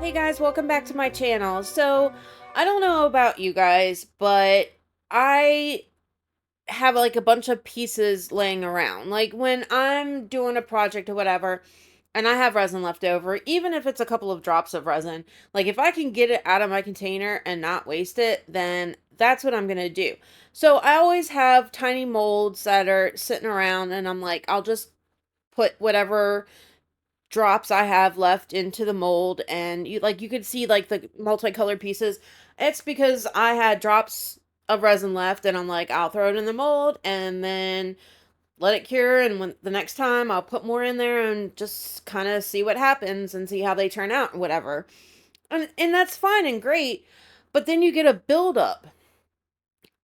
Hey guys, welcome back to my channel. So, I don't know about you guys, but I have like a bunch of pieces laying around. Like when I'm doing a project or whatever, and I have resin left over, even if it's a couple of drops of resin, like if I can get it out of my container and not waste it, then that's what I'm going to do. So, I always have tiny molds that are sitting around, and I'm like, I'll just put whatever drops I have left into the mold, and you could see like the multicolored pieces. It's because I had drops of resin left, and I'm like, I'll throw it in the mold and then let it cure, and when the next time I'll put more in there and just kind of see what happens and see how they turn out and whatever. And that's fine and great, but then you get a buildup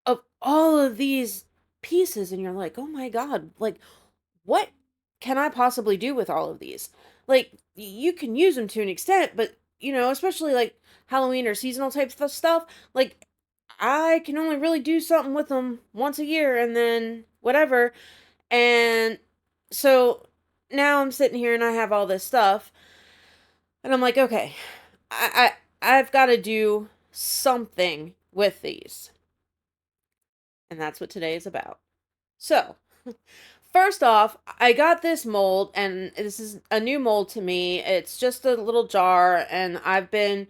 of all of these pieces and you're like, oh my god, like what can I possibly do with all of these? Like, you can use them to an extent, but, especially like Halloween or seasonal type stuff, like, I can only really do something with them once a year and then whatever. And so now I'm sitting here and I have all this stuff, and I'm like, okay, I've got to do something with these. And that's what today is about. So, first off, I got this mold, and this is a new mold to me. It's just a little jar, and I've been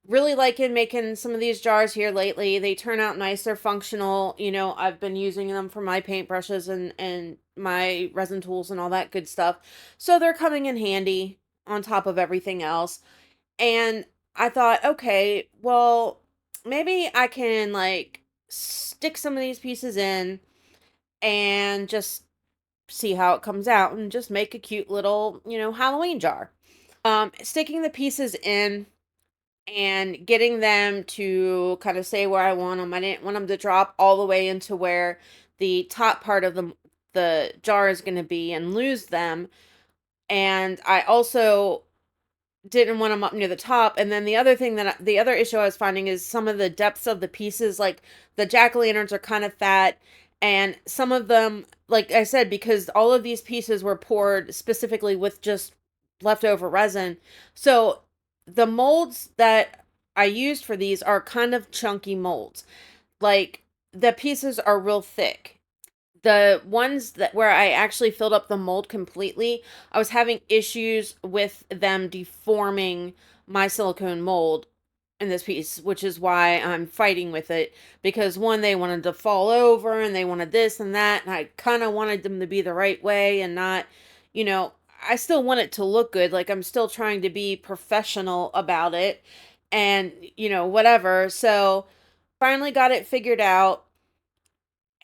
really liking making some of these jars here lately. They turn out nice, they're functional. I've been using them for my paintbrushes and my resin tools and all that good stuff. So they're coming in handy on top of everything else. And I thought, okay, well, maybe I can like stick some of these pieces in and just see how it comes out and just make a cute little, Halloween jar. Sticking the pieces in and getting them to kind of stay where I want them. I didn't want them to drop all the way into where the top part of the jar is going to be and lose them. And I also didn't want them up near the top. And then the other thing the other issue I was finding is some of the depths of the pieces, like the jack-o'-lanterns are kind of fat, and some of them, like I said, because all of these pieces were poured specifically with just leftover resin. So the molds that I used for these are kind of chunky molds. Like the pieces are real thick. The ones that where I actually filled up the mold completely, I was having issues with them deforming my silicone mold in this piece, which is why I'm fighting with it, because one, they wanted to fall over and they wanted this and that, and I kind of wanted them to be the right way and not, you know, I still want it to look good. Like I'm still trying to be professional about it and, whatever. So finally got it figured out,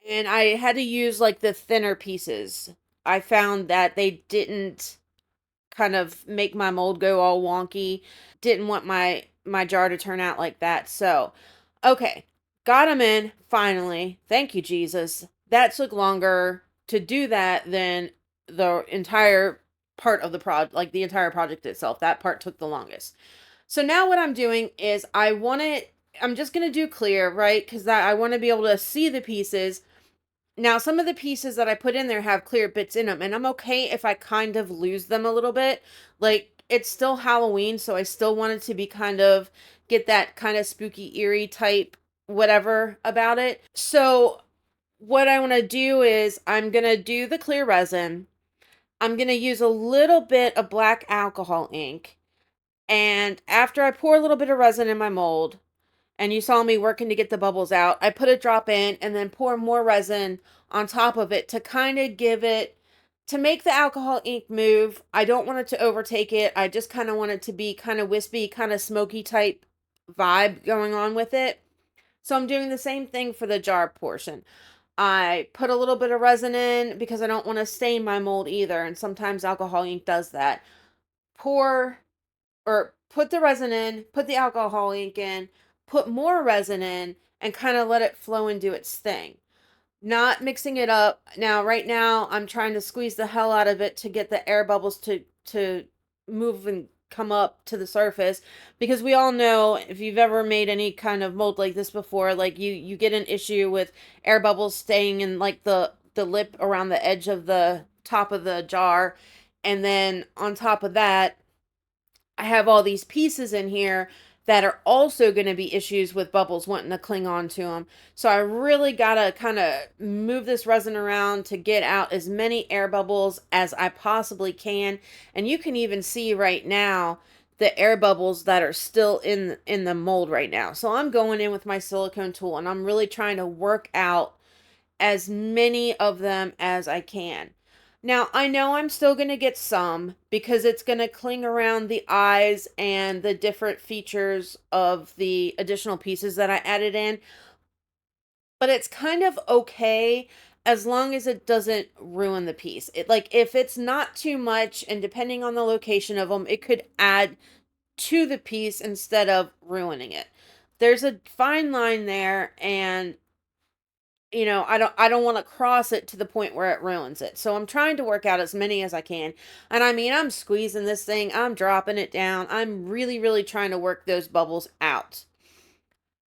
and I had to use like the thinner pieces. I found that they didn't kind of make my mold go all wonky. Didn't want my jar to turn out like that. So, okay, got them in finally. Thank you, Jesus. That took longer to do that than the entire part of the project, like the entire project itself. That part took the longest. So now what I'm doing is I'm just going to do clear, right? Because I want to be able to see the pieces. Now, some of the pieces that I put in there have clear bits in them, and I'm okay if I kind of lose them a little bit. Like, it's still Halloween, so I still wanted to be kind of, get that kind of spooky, eerie type whatever about it. So, what I want to do is, I'm going to do the clear resin. I'm going to use a little bit of black alcohol ink. And after I pour a little bit of resin in my mold, and you saw me working to get the bubbles out, I put a drop in and then pour more resin on top of it to kind of to make the alcohol ink move. I don't want it to overtake it. I just kind of want it to be kind of wispy, kind of smoky type vibe going on with it. So I'm doing the same thing for the jar portion. I put a little bit of resin in because I don't want to stain my mold either, and sometimes alcohol ink does that. Pour or put the resin in, put the alcohol ink in, put more resin in, and kind of let it flow and do its thing. Not mixing it up. Now, right now, I'm trying to squeeze the hell out of it to get the air bubbles to move and come up to the surface, because we all know, if you've ever made any kind of mold like this before, like you get an issue with air bubbles staying in like the lip around the edge of the top of the jar, and then on top of that, I have all these pieces in here that are also going to be issues with bubbles wanting to cling on to them. So I really got to kind of move this resin around to get out as many air bubbles as I possibly can. And you can even see right now the air bubbles that are still in the mold right now. So I'm going in with my silicone tool and I'm really trying to work out as many of them as I can. Now, I know I'm still going to get some because it's going to cling around the eyes and the different features of the additional pieces that I added in, but it's kind of okay as long as it doesn't ruin the piece. It like if it's not too much and depending on the location of them, it could add to the piece instead of ruining it. There's a fine line there, and I don't want to cross it to the point where it ruins it. So I'm trying to work out as many as I can. And I mean, I'm squeezing this thing, I'm dropping it down. I'm really, really trying to work those bubbles out.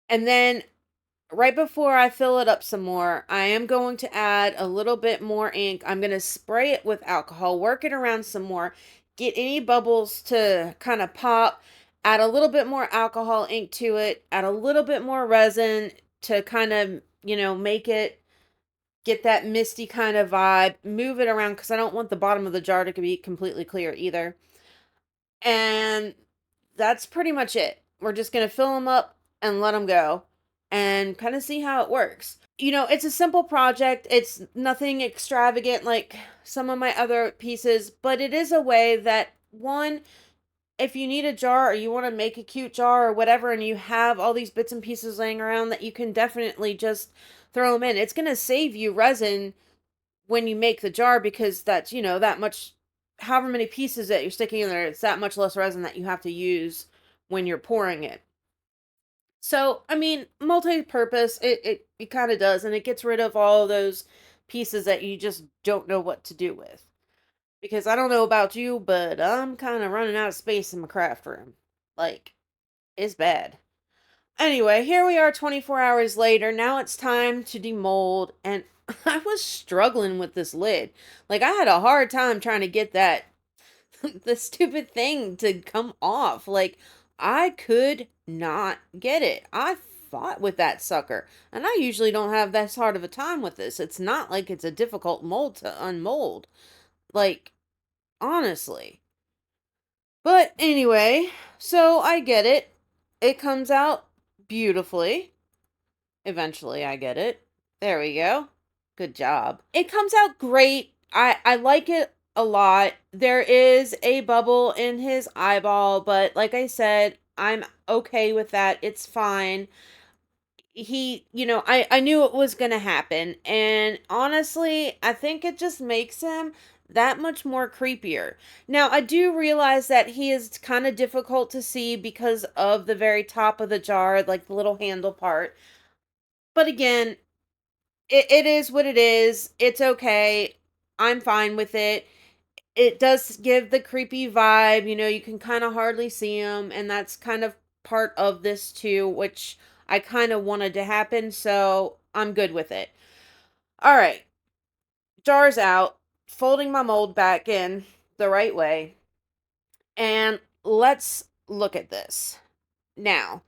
And then right before I fill it up some more, I am going to add a little bit more ink. I'm going to spray it with alcohol, work it around some more, get any bubbles to kind of pop, add a little bit more alcohol ink to it, add a little bit more resin to kind of, make it get that misty kind of vibe, move it around because I don't want the bottom of the jar to be completely clear either. And that's pretty much it. We're just going to fill them up and let them go and kind of see how it works. It's a simple project. It's nothing extravagant like some of my other pieces, but it is a way that one, if you need a jar or you want to make a cute jar or whatever, and you have all these bits and pieces laying around, that you can definitely just throw them in. It's going to save you resin when you make the jar because that's, that much, however many pieces that you're sticking in there, it's that much less resin that you have to use when you're pouring it. So, I mean, multi-purpose, it kind of does, and it gets rid of all those pieces that you just don't know what to do with. Because I don't know about you, but I'm kind of running out of space in my craft room. Like, it's bad. Anyway, here we are 24 hours later. Now it's time to demold, and I was struggling with this lid. Like, I had a hard time trying to get that the stupid thing to come off. Like, I could not get it. I fought with that sucker, and I usually don't have that hard of a time with this. It's not like it's a difficult mold to unmold. Like, honestly. But anyway, so I get it. It comes out beautifully. Eventually, I get it. There we go. Good job. It comes out great. I like it a lot. There is a bubble in his eyeball, but like I said, I'm okay with that. It's fine. I knew it was going to happen. And honestly, I think it just makes him that much more creepier. Now, I do realize that he is kind of difficult to see because of the very top of the jar, like the little handle part. But again, it is what it is. It's okay. I'm fine with it. It does give the creepy vibe. You can kind of hardly see him. And that's kind of part of this too, which I kind of wanted to happen. So I'm good with it. All right. Jar's out. Folding my mold back in the right way. And let's look at this. Now,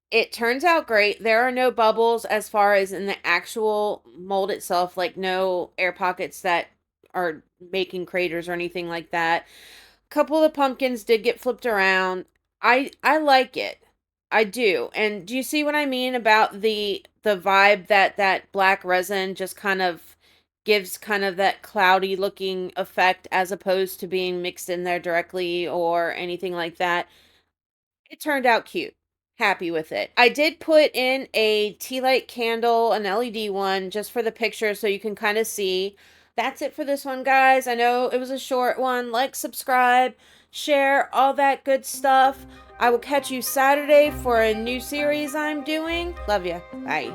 it turns out great. There are no bubbles as far as in the actual mold itself, like no air pockets that are making craters or anything like that. A couple of the pumpkins did get flipped around. I like it. I do. And do you see what I mean about the vibe that that black resin just kind of gives kind of that cloudy looking effect as opposed to being mixed in there directly or anything like that? It turned out cute. Happy with it. I did put in a tea light candle, an LED one, just for the picture so you can kind of see. That's it for this one, guys. I know it was a short one. Like, subscribe, share, all that good stuff. I will catch you Saturday for a new series I'm doing. Love ya. Bye.